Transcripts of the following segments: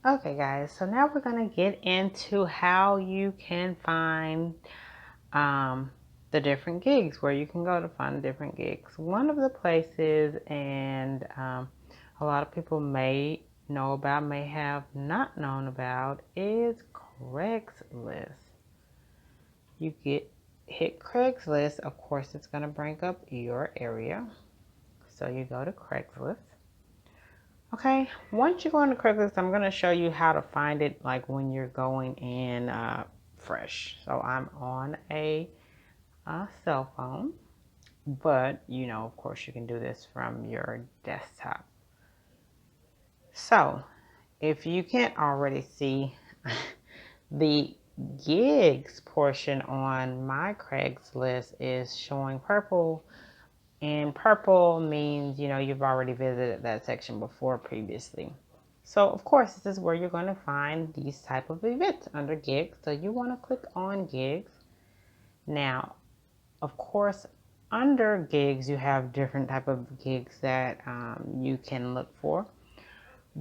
Okay, guys, so now we're going to get into how you can find um, the different gigs, where you can go to find the different gigs. One of the places, and a lot of people may know about, may have not known about, is Craigslist. You hit Craigslist, of course, it's going to bring up your area. So you go to Craigslist. Okay, once you go on the Craigslist, I'm going to show you how to find it like when you're going in fresh. So I'm on a cell phone, but you know, of course, you can do this from your desktop. So if you can't already see, the gigs portion on my Craigslist is showing purple, and purple means, you know, you've already visited that section before previously. So of course, this is where you're going to find these type of events under gigs. So you want to click on gigs. Now, of course, under gigs, you have different type of gigs that you can look for.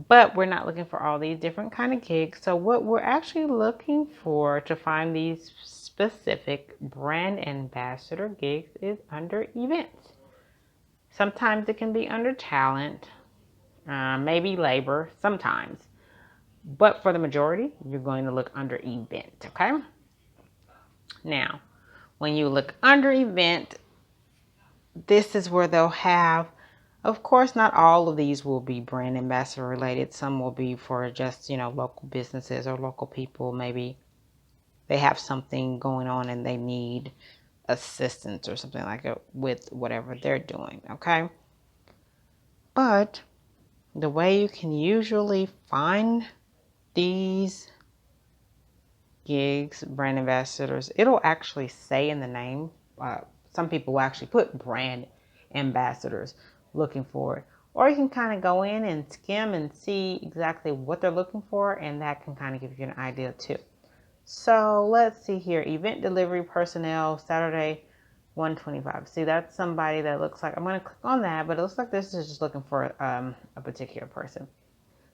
But we're not looking for all these different kind of gigs. So what we're actually looking for to find these specific brand ambassador gigs is under events. Sometimes it can be under talent, maybe labor, sometimes. But for the majority, you're going to look under event, okay? Now, when you look under event, this is where they'll have, of course, not all of these will be brand ambassador related. Some will be for just, you know, local businesses or local people. Maybe they have something going on and they need assistance or something like it with whatever they're doing, okay? But the way you can usually find these gigs, brand ambassadors, it'll actually say in the name. Some people will actually put brand ambassadors looking for it. Or you can kind of go in and skim and see exactly what they're looking for, and that can kind of give you an idea too. So let's see here. Event delivery personnel, Saturday, 125. See, that's somebody that looks like, I'm going to click on that, but it looks like this is just looking for a particular person.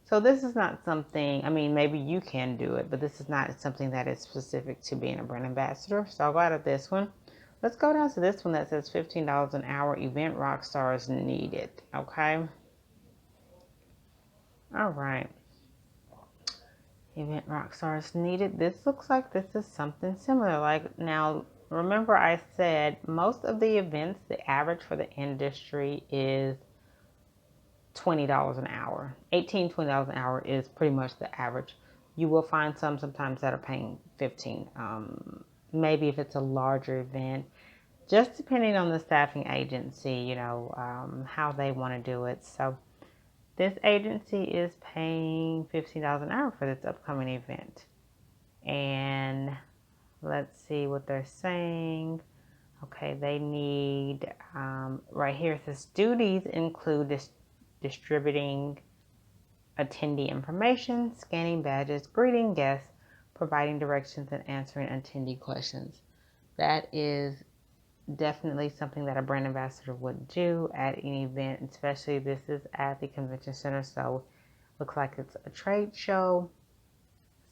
So this is not something, I mean, maybe you can do it, but this is not something that is specific to being a brand ambassador. So I'll go out of this one. Let's go down to this one that says $15 an hour, event rock stars needed. Okay. All right. Event rock stars needed. This looks like this is something similar. Like, now, remember I said most of the events, the average for the industry is $20 an hour. $18, $20 an hour is pretty much the average. You will find sometimes that are paying 15. Maybe if it's a larger event, just depending on the staffing agency, you know, how they want to do it. So this agency is paying $15 an hour for this upcoming event. And let's see what they're saying. Okay, they need, right here it says duties include distributing attendee information, scanning badges, greeting guests, providing directions, and answering attendee questions. That is definitely something that a brand ambassador would do at an event, especially this is at the convention center, so looks like it's a trade show,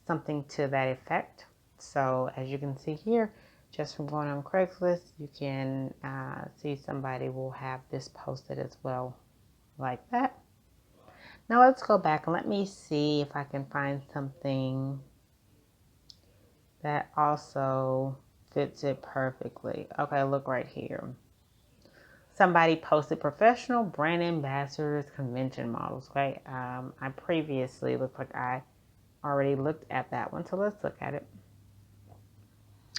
something to that effect. So as you can see here, just from going on Craigslist, you can see somebody will have this posted as well, like that. Now let's go back and let me see if I can find something that also fits it perfectly. Okay, look right here. Somebody posted professional brand ambassadors convention models. Okay, I previously looked like I already looked at that one, so let's look at it.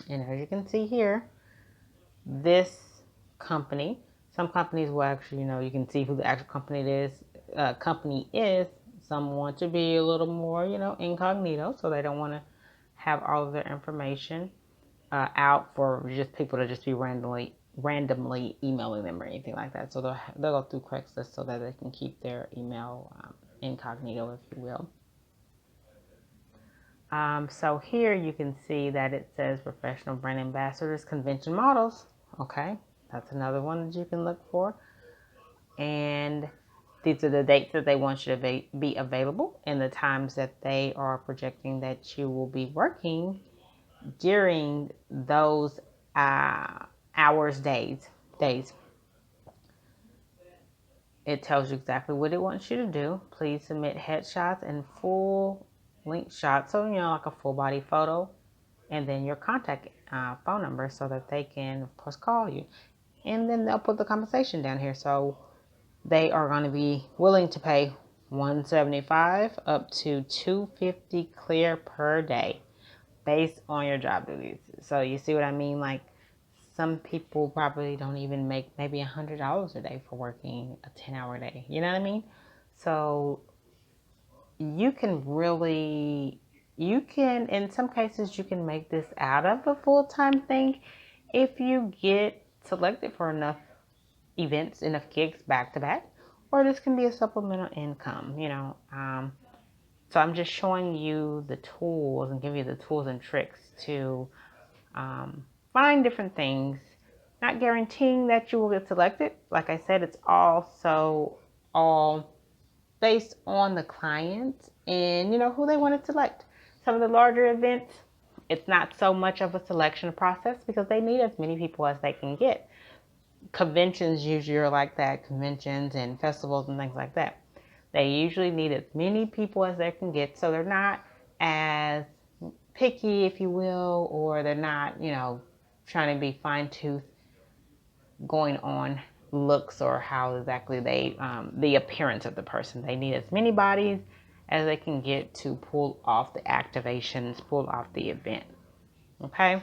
And as you can see here, this company, some companies will actually, you know, you can see who the actual company is. Some want to be a little more, you know, incognito, so they don't want to have all of their information out for just people to just be randomly emailing them or anything like that. So they'll go through Craigslist so that they can keep their email incognito, if you will. So here you can see that it says professional brand ambassadors, convention models. Okay, that's another one that you can look for. And These are the dates that they want you to be available and the times that they are projecting that you will be working during those hours, days. It tells you exactly what it wants you to do. Please submit headshots and full length shots. So, like a full body photo, and then your contact phone number so that they can, of course, call you. And then they'll put the compensation down here. So they are going to be willing to pay $175 up to $250 clear per day based on your job duties. So you see what I mean? Like, some people probably don't even make maybe $100 a day for working a 10-hour day. You know what I mean? So you can, in some cases, you can make this out of a full-time thing if you get selected for enough events, enough gigs back to back, or this can be a supplemental income, So I'm just showing you the tools and giving you the tools and tricks to find different things. Not guaranteeing that you will get selected. Like I said, it's also all based on the client and who they want to select. Some of the larger events, it's not so much of a selection process because they need as many people as they can get. Conventions usually are like that. Conventions and festivals and things like that, they usually need as many people as they can get, so they're not as picky, if you will, or they're not trying to be fine-tooth going on looks or how exactly they the appearance of the person. They need as many bodies as they can get to pull off the activations, pull off the event. Okay,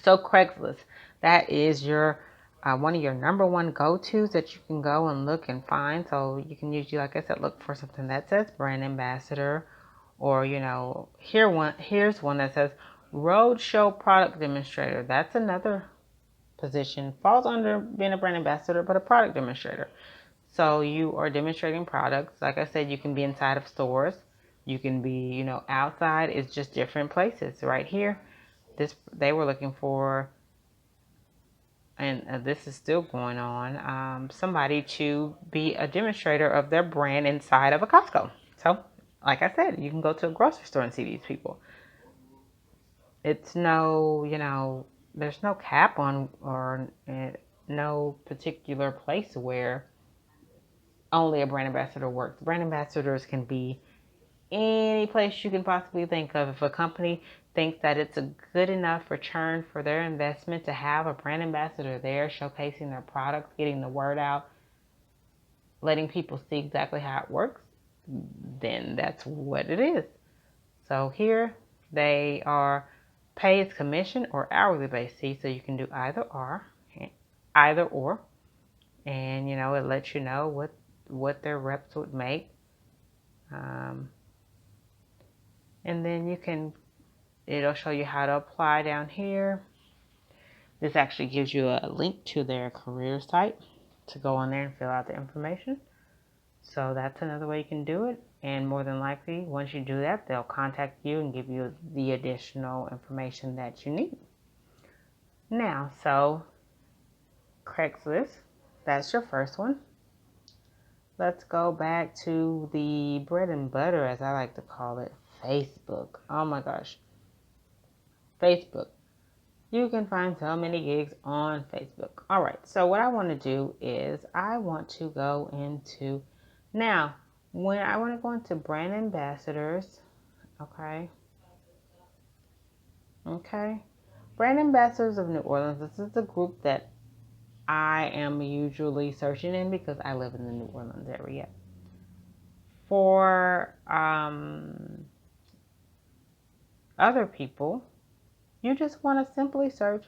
so Craigslist, that is your one of your number one go-tos that you can go and look and find. So you can usually, like I said, look for something that says brand ambassador, or here's one that says roadshow product demonstrator. That's another position, falls under being a brand ambassador, but a product demonstrator. So you are demonstrating products. Like I said, you can be inside of stores, you can be outside. It's just different places. Right here, they were looking for, and this is still going on, somebody to be a demonstrator of their brand inside of a Costco. So like I said, you can go to a grocery store and see these people. It's there's no cap on, or no particular place where only a brand ambassador works. Brand ambassadors can be any place you can possibly think of. If a company thinks that it's a good enough return for their investment to have a brand ambassador there showcasing their products, getting the word out, letting people see exactly how it works, then that's what it is. So here they are pays commission or hourly based. See, so you can do either or, and it lets you know what their reps would make. And then it'll show you how to apply down here. This actually gives you a link to their career site to go on there and fill out the information. So that's another way you can do it. And more than likely, once you do that, they'll contact you and give you the additional information that you need. Now, so Craigslist, that's your first one. Let's go back to the bread and butter, as I like to call it, Facebook. Oh my gosh. Facebook. You can find so many gigs on Facebook. All right. So what I want to do is I want to go into, now, when I want to go into brand ambassadors, okay. Brand ambassadors of New Orleans. This is the group that I am usually searching in because I live in the New Orleans area. For other people, you just want to simply search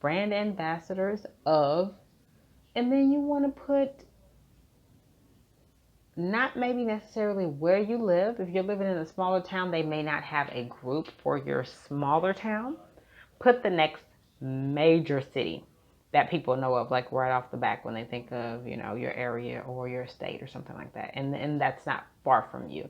brand ambassadors of, and then you want to put not maybe necessarily where you live. If you're living in a smaller town, they may not have a group for your smaller town. Put the next major city that people know of, like right off the back when they think of, your area or your state or something like that. And that's not far from you.